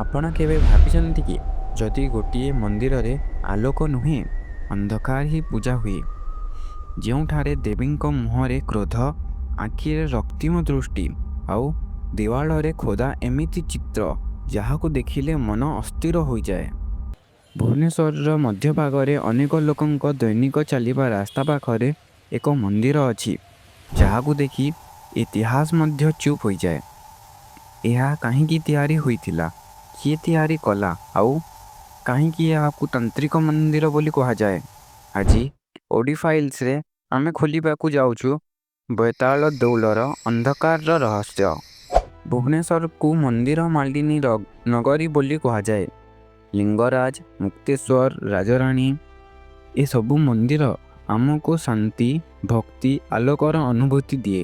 ଆପଣ କେବେ ଭାବିଛନ୍ତି କି ଯଦି ଗୋଟିଏ ମନ୍ଦିରରେ ଆଲୋକ ନୁହେଁ ଅନ୍ଧକାର ହିଁ ପୂଜା ହୁଏ, ଯେଉଁଠାରେ ଦେବୀଙ୍କ ମୁହଁରେ କ୍ରୋଧ, ଆଖିରେ ରକ୍ତିମ ଦୃଷ୍ଟି ଆଉ ଦେୱାଳରେ ଖୋଦା ଏମିତି ଚିତ୍ର ଯାହାକୁ ଦେଖିଲେ ମନ ଅସ୍ଥିର ହୋଇଯାଏ। ଭୁବନେଶ୍ୱରର ମଧ୍ୟଭାଗରେ ଅନେକ ଲୋକଙ୍କ ଦୈନିକ ଚାଲିବା ରାସ୍ତା ପାଖରେ ଏକ ମନ୍ଦିର ଅଛି, ଯାହାକୁ ଦେଖି ଇତିହାସ ମଧ୍ୟ ଚୁପ୍ ହୋଇଯାଏ। ଏହା କାହିଁକି ତିଆରି ହୋଇଥିଲା, କିଏ ତିଆରି କଲା ଆଉ କାହିଁକି ଏହାକୁ ତାନ୍ତ୍ରିକ ମନ୍ଦିର ବୋଲି କୁହାଯାଏ? ଆଜି ଓଡି ଫାଇଲ୍ସରେ ଆମେ ଖୋଲିବାକୁ ଯାଉଛୁ ବେତାଳ ଦେଉଳର ଅନ୍ଧକାରର ରହସ୍ୟ। ଭୁବନେଶ୍ୱରକୁ ମନ୍ଦିର ମାଳିନୀ ନଗରୀ ବୋଲି କୁହାଯାଏ। ଲିଙ୍ଗରାଜ, ମୁକ୍ତେଶ୍ୱର, ରାଜରାଣୀ ଏସବୁ ମନ୍ଦିର ଆମକୁ ଶାନ୍ତି, ଭକ୍ତି, ଆଲୋକର ଅନୁଭୂତି ଦିଏ।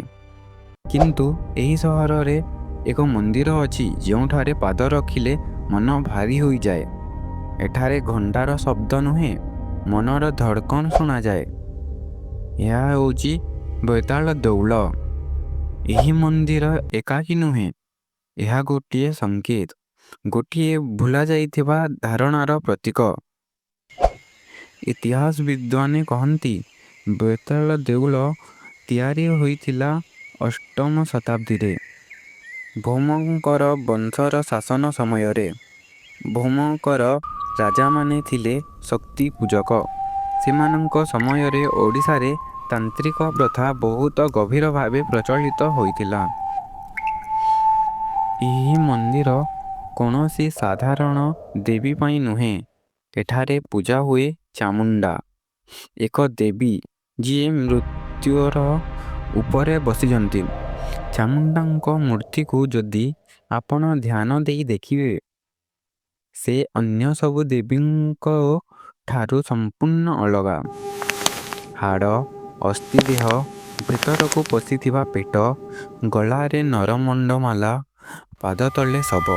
କିନ୍ତୁ ଏହି ସହରରେ ଏକ ମନ୍ଦିର ଅଛି ଯେଉଁଠାରେ ପାଦ ରଖିଲେ ମନ ଭାରି ହୋଇଯାଏ। ଏଠାରେ ଘଣ୍ଟାର ଶବ୍ଦ ନୁହେଁ, ମନର ଧଡ଼କନ ଶୁଣାଯାଏ। ଏହା ହେଉଛି ବେତାଳ ଦେଉଳ। ଏହି ମନ୍ଦିର ଏକାକୀ ନୁହେଁ, ଏହା ଗୋଟିଏ ସଂକେତ, ଗୋଟିଏ ଭୁଲାଯାଇଥିବା ଧାରଣାର ପ୍ରତୀକ। ଇତିହାସବିଦ୍ମାନେ କହନ୍ତି ବେତାଳ ଦେଉଳ ତିଆରି ହୋଇଥିଲା ଅଷ୍ଟମ ଶତାବ୍ଦୀରେ ଭୌମଙ୍କର ବଂଶର ଶାସନ ସମୟରେ। ଭୌମଙ୍କର ରାଜାମାନେ ଥିଲେ ଶକ୍ତି ପୂଜକ। ସେମାନଙ୍କ ସମୟରେ ଓଡ଼ିଶାରେ ତାନ୍ତ୍ରିକ ପ୍ରଥା ବହୁତ ଗଭୀର ଭାବେ ପ୍ରଚଳିତ ହୋଇଥିଲା। ଏହି ମନ୍ଦିର କୌଣସି ସାଧାରଣ ଦେବୀ ପାଇଁ ନୁହେଁ, ଏଠାରେ ପୂଜା ହୁଏ ଚାମୁଣ୍ଡା, ଏକ ଦେବୀ ଯିଏ ମୃତ୍ୟୁର ଉପରେ ବସିଛନ୍ତି। ଚାମୁଣ୍ଡାଙ୍କ ମୂର୍ତ୍ତିକୁ ଯଦି ଆପଣ ଧ୍ୟାନ ଦେଇ ଦେଖିବେ, ସେ ଅନ୍ୟ ସବୁ ଦେବୀଙ୍କ ଠାରୁ ସମ୍ପୂର୍ଣ୍ଣ ଅଲଗା। ହାଡ଼, ଅସ୍ଥି ଦେହ, ଭିତରକୁ ପଶିଥିବା ପେଟ, ଗଳାରେ ନରମଣ୍ଡମାଲା, ପାଦ ତଳେ ଶବ।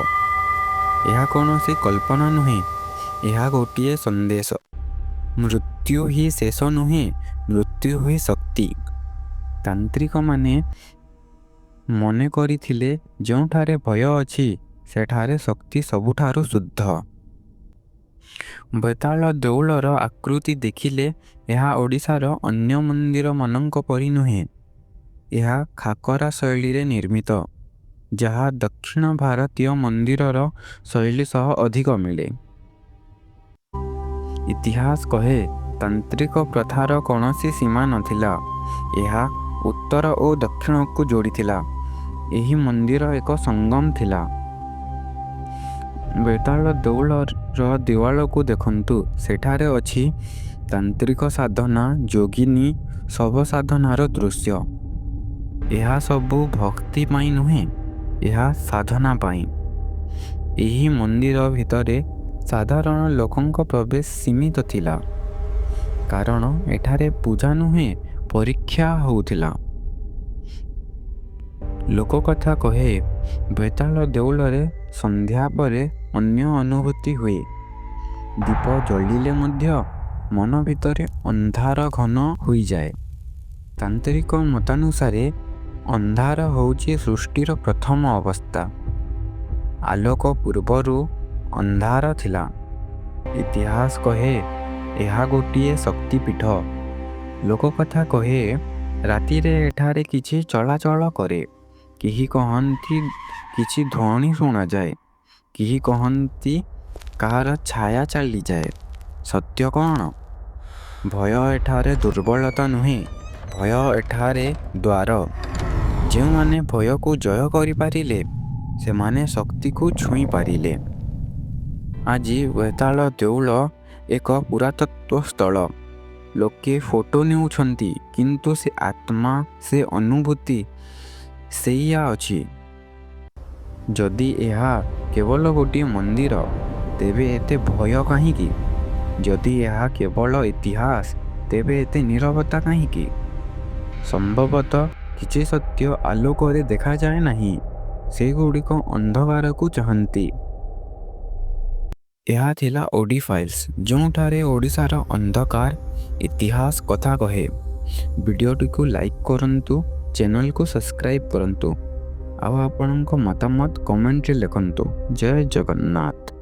ଏହା କୌଣସି କଳ୍ପନା ନୁହେଁ, ଏହା ଗୋଟିଏ ସନ୍ଦେଶ। ମୃତ୍ୟୁ ହିଁ ଶେଷ ନୁହେଁ, ମୃତ୍ୟୁ ହିଁ ଶକ୍ତି। ତାନ୍ତ୍ରିକମାନେ ମନେ କରିଥିଲେ ଯେଉଁଠାରେ ଭୟ ଅଛି ସେଠାରେ ଶକ୍ତି ସବୁଠାରୁ ଶୁଦ୍ଧ। ବେତାଳ ଦେଉଳର ଆକୃତି ଦେଖିଲେ ଏହା ଓଡ଼ିଶାର ଅନ୍ୟ ମନ୍ଦିରମାନଙ୍କ ପରି ନୁହେଁ। ଏହା ଖାକରା ଶୈଳୀରେ ନିର୍ମିତ, ଯାହା ଦକ୍ଷିଣ ଭାରତୀୟ ମନ୍ଦିରର ଶୈଳୀ ସହ ଅଧିକ ମିଳେ। ଇତିହାସ କହେ ତାନ୍ତ୍ରିକ ପ୍ରଥାର କୌଣସି ସୀମା ନଥିଲା, ଏହା ଉତ୍ତର ଓ ଦକ୍ଷିଣକୁ ଯୋଡ଼ିଥିଲା। ଏହି ମନ୍ଦିର ଏକ ସଙ୍ଗମ ଥିଲା। ବେତାଳ ଦେଉଳର ଦେୱାଳକୁ ଦେଖନ୍ତୁ, ସେଠାରେ ଅଛି ତାନ୍ତ୍ରିକ ସାଧନା, ଯୋଗିନୀ, ଶବ ସାଧନାର ଦୃଶ୍ୟ। ଏହା ସବୁ ଭକ୍ତି ପାଇଁ ନୁହେଁ, ଏହା ସାଧନା ପାଇଁ। ଏହି ମନ୍ଦିର ଭିତରେ ସାଧାରଣ ଲୋକଙ୍କ ପ୍ରବେଶ ସୀମିତ ଥିଲା, କାରଣ ଏଠାରେ ପୂଜା ନୁହେଁ ପରୀକ୍ଷା ହେଉଥିଲା। ଲୋକକଥା କହେ ବେତାଳ ଦେଉଳରେ ସନ୍ଧ୍ୟା ପରେ ଅନ୍ୟ ଅନୁଭୂତି ହୁଏ। ଦୀପ ଜଳିଲେ ମଧ୍ୟ ମନ ଭିତରେ ଅନ୍ଧାର ଘନ ହୋଇଯାଏ। ତାନ୍ତ୍ରିକ ମତାନୁସାରେ ଅନ୍ଧାର ହେଉଛି ସୃଷ୍ଟିର ପ୍ରଥମ ଅବସ୍ଥା। ଆଲୋକ ପୂର୍ବରୁ ଅନ୍ଧାର ଥିଲା। ଇତିହାସ କହେ ଏହା ଗୋଟିଏ ଶକ୍ତିପୀଠ। ଲୋକକଥା କହେ ରାତିରେ ଏଠାରେ କିଛି ଚଳାଚଳ କରେ। କେହି କହନ୍ତି କିଛି ଧ୍ୱନି ଶୁଣାଯାଏ, କେହି କହନ୍ତି କାହାର ଛାୟା ଚାଲିଯାଏ। ସତ୍ୟ କ'ଣ? ଭୟ ଏଠାରେ ଦୁର୍ବଳତା ନୁହେଁ, ଭୟ ଏଠାରେ ଦ୍ୱାର। ଯେଉଁମାନେ ଭୟକୁ ଜୟ କରିପାରିଲେ, ସେମାନେ ଶକ୍ତିକୁ ଛୁଇଁ ପାରିଲେ। ଆଜି ବେତାଳ ଦେଉଳ ଏକ ପୁରାତତ୍ତ୍ୱ ସ୍ଥଳ। ଲୋକେ ଫଟୋ ନେଉଛନ୍ତି, କିନ୍ତୁ ସେ ଆତ୍ମା, ସେ ଅନୁଭୂତି ସେଇଆ ଅଛି। ଯଦି ଏହା କେବଳ ଗୋଟିଏ ମନ୍ଦିର, ତେବେ ଏତେ ଭୟ କାହିଁକି? ଯଦି ଏହା କେବଳ ଇତିହାସ, ତେବେ ଏତେ ନୀରବତା କାହିଁକି? ସମ୍ଭବତଃ କିଛି ସତ୍ୟ ଆଲୋକରେ ଦେଖାଯାଏ ନାହିଁ, ସେଗୁଡ଼ିକ ଅନ୍ଧକାରକୁ ଚାହାନ୍ତି। ଏହା ଥିଲା ଓଡି ଫାଇଲ୍ସ, ଯେଉଁଠାରେ ଓଡ଼ିଶାର ଅନ୍ଧକାର ଇତିହାସ କଥା କହେ। ଭିଡ଼ିଓଟିକୁ ଲାଇକ୍ କରନ୍ତୁ, ଚ୍ୟାନେଲକୁ ସବସ୍କ୍ରାଇବ୍ କରନ୍ତୁ। ଆଉ ଆପଣଙ୍କ ମତାମତ କମେଣ୍ଟରେ ଲେଖନ୍ତୁ। ଜୟ ଜଗନ୍ନାଥ।